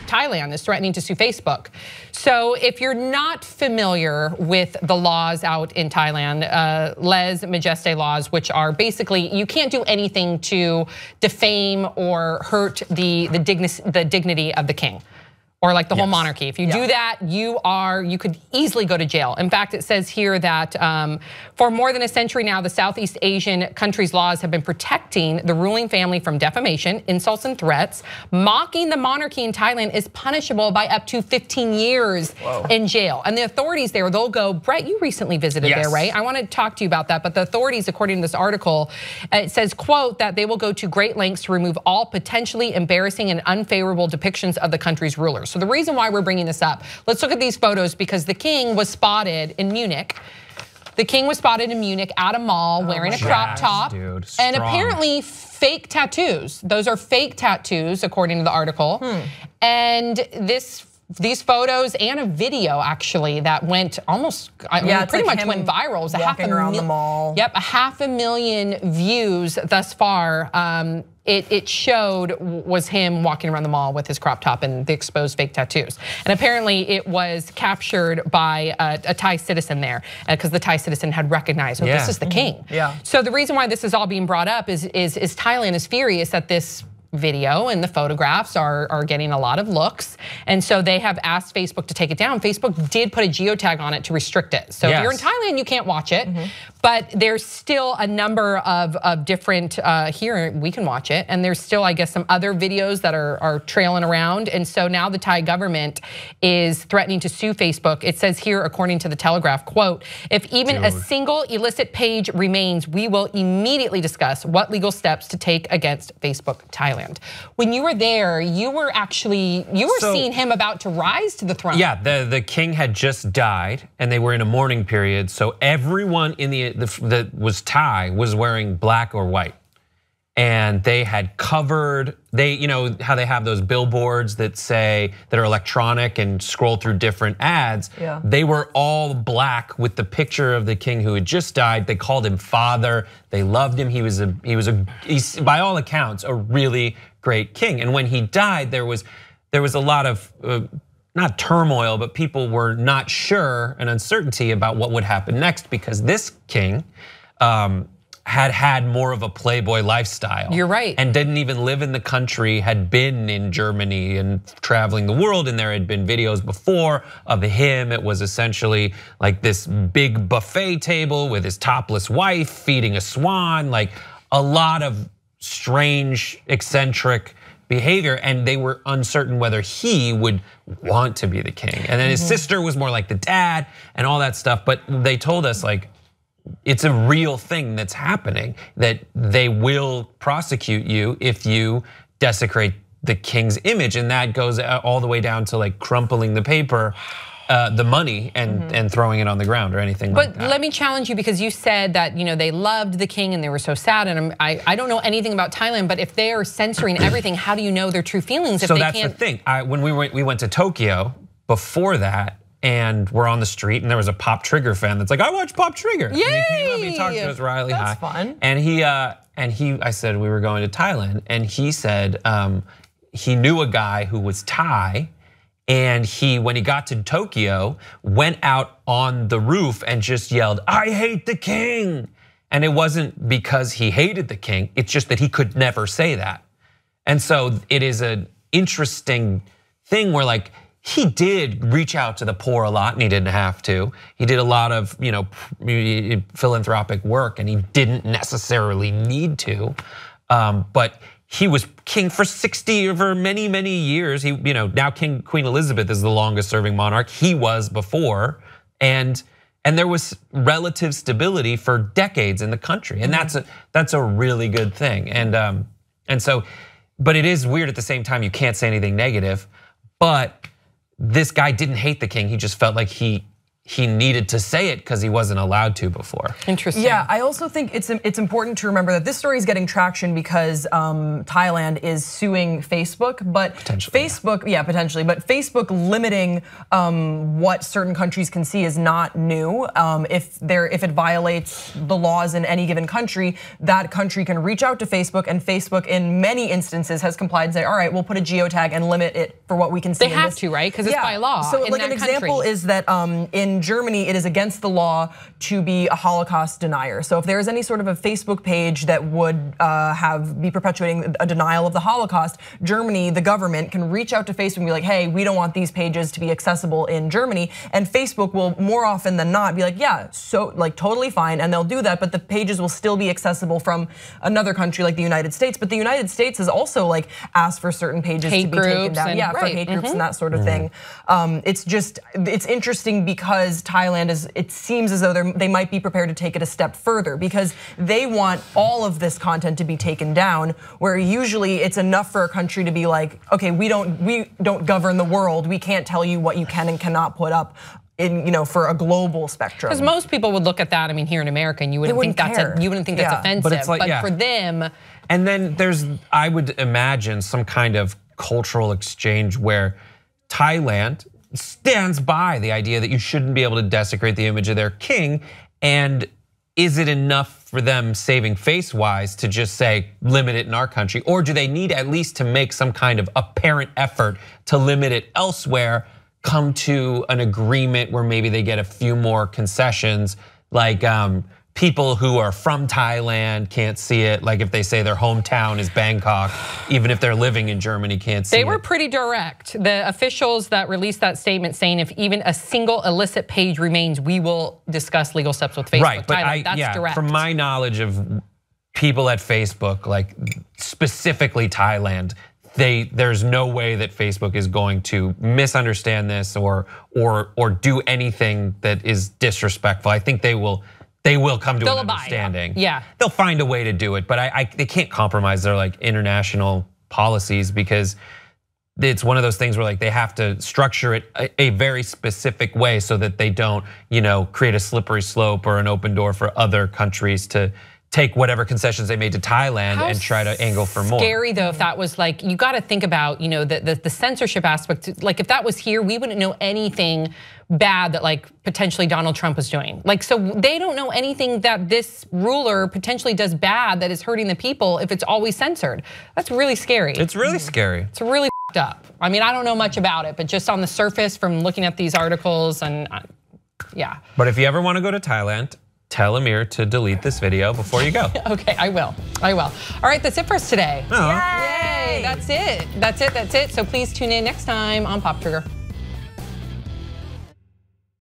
Thailand is threatening to sue Facebook. So if you're not familiar with the laws out in Thailand, les majesté laws, which are basically you can't do anything to defame or hurt the dignity of the king. Or like the whole monarchy. If you do that, you could easily go to jail. In fact, it says here that for more than a century now, the Southeast Asian countries' laws have been protecting the ruling family from defamation, insults, and threats. Mocking the monarchy in Thailand is punishable by up to 15 years in jail. And the authorities there, they'll go, Brett, you recently visited there, right? I want to talk to you about that. But the authorities, according to this article, it says, quote, that they will go to great lengths to remove all potentially embarrassing and unfavorable depictions of the country's rulers. So the reason why we're bringing this up, let's look at these photos because the king was spotted in Munich. The king was spotted in Munich at a mall wearing a crop top and apparently fake tattoos. Those are fake tattoos according to the article. And these photos and a video actually that went almost, pretty much went viral. It was walking around the mall. Yep, 500,000 views thus far. It showed was him walking around the mall with his crop top and the exposed fake tattoos. And apparently it was captured by a Thai citizen there because the Thai citizen had recognized, oh, this is the king. So the reason why this is all being brought up is Thailand is furious that this video and the photographs are getting a lot of looks. And so they have asked Facebook to take it down. Facebook did put a geotag on it to restrict it. So if you're in Thailand, you can't watch it. But there's still a number of different, here we can watch it. And there's still, I guess, some other videos that are trailing around. And so now the Thai government is threatening to sue Facebook. It says here, according to the Telegraph, quote, if even a single illicit page remains, we will immediately discuss what legal steps to take against Facebook Thailand. When you were there, you were seeing him about to rise to the throne. Yeah, the king had just died and they were in a mourning period. So everyone in that was Thai was wearing black or white. And they had covered, you know how they have those billboards that are electronic and scroll through different ads. They were all black with the picture of the king who had just died. They called him father. They loved him. He's by all accounts a really great king. And when he died, there was a lot of not turmoil, but people were not sure and uncertainty about what would happen next because this king had more of a playboy lifestyle. You're right. And didn't even live in the country, had been in Germany and traveling the world, and there had been videos before of him. It was essentially like this big buffet table with his topless wife feeding a swan, like a lot of strange, eccentric behavior, and they were uncertain whether he would want to be the king. And then his sister was more like the dad and all that stuff, but they told us like, it's a real thing that's happening, that they will prosecute you if you desecrate the king's image. And that goes all the way down to like crumpling the paper, the money and throwing it on the ground or anything like that. But let me challenge you because you said that they loved the king and they were so sad. And I don't know anything about Thailand, but if they are censoring everything, how do you know their true feelings if they can't? So that's the thing. When we went to Tokyo before that, and we're on the street, and there was a Pop Trigger fan that's like, I watch Pop Trigger. Yay! And he came up, he talked to us Riley High. That's fun. And I said we were going to Thailand, and he said he knew a guy who was Thai, and when he got to Tokyo, went out on the roof and just yelled, I hate the king. And it wasn't because he hated the king, it's just that he could never say that. And so it is an interesting thing where like, he did reach out to the poor a lot and he didn't have to. He did a lot of philanthropic work and he didn't necessarily need to. But he was king for many, many years. Now Queen Elizabeth is the longest serving monarch. He was before. And there was relative stability for decades in the country. And that's a really good thing. But it is weird at the same time, you can't say anything negative. But this guy didn't hate the king. He just felt like he he needed to say it because he wasn't allowed to before. Interesting. Yeah, I also think it's important to remember that this story is getting traction because Thailand is suing Facebook, but Facebook, yeah, potentially, but Facebook limiting what certain countries can see is not new. If it violates the laws in any given country, that country can reach out to Facebook, and Facebook, in many instances, has complied and say, all right, we'll put a geotag and limit it for what we can see. They have to, right? Because it's by law. So, like an example is that in Germany, it is against the law to be a Holocaust denier. So if there is any sort of a Facebook page that would be perpetuating a denial of the Holocaust, Germany, the government, can reach out to Facebook and be like, hey, we don't want these pages to be accessible in Germany. And Facebook will more often than not be like, yeah, so like totally fine, and they'll do that, but the pages will still be accessible from another country like the United States. But the United States has also like asked for certain pages to be taken down. Yeah, for hate groups and that sort of thing. It's interesting because Thailand it seems as though they might be prepared to take it a step further, because they want all of this content to be taken down, where usually it's enough for a country to be like, okay, we don't govern the world. We can't tell you what you can and cannot put up for a global spectrum. Because most people would look at that, I mean, here in America, and you wouldn't think that's offensive. But it's like, but for them. And then there's, I would imagine, some kind of cultural exchange where Thailand stands by the idea that you shouldn't be able to desecrate the image of their king. And is it enough for them saving face-wise to just say, limit it in our country? Or do they need at least to make some kind of apparent effort to limit it elsewhere, come to an agreement where maybe they get a few more concessions, like people who are from Thailand can't see it, like if they say their hometown is Bangkok, even if they're living in Germany can't see it. They were pretty direct. The officials that released that statement saying if even a single illicit page remains, we will discuss legal steps with Facebook. Right, but that's direct. From my knowledge of people at Facebook, like specifically Thailand, there's no way that Facebook is going to misunderstand this or do anything that is disrespectful. I think they will come to an understanding. Yeah. They'll find a way to do it, but they can't compromise their like international policies, because it's one of those things where like they have to structure it a very specific way so that they don't, create a slippery slope or an open door for other countries to take whatever concessions they made to Thailand and try to angle for more. Scary though, if that was like, you got to think about, the censorship aspect. Like if that was here, we wouldn't know anything bad that like potentially Donald Trump was doing. Like, so they don't know anything that this ruler potentially does bad that is hurting the people if it's always censored. That's really scary. It's really scary. It's really up. I mean, I don't know much about it, but just on the surface from looking at these articles and yeah. But if you ever want to go to Thailand, tell Amir to delete this video before you go. Okay, I will. All right, that's it for us today. Oh. Yay, that's it. So please tune in next time on Pop Trigger.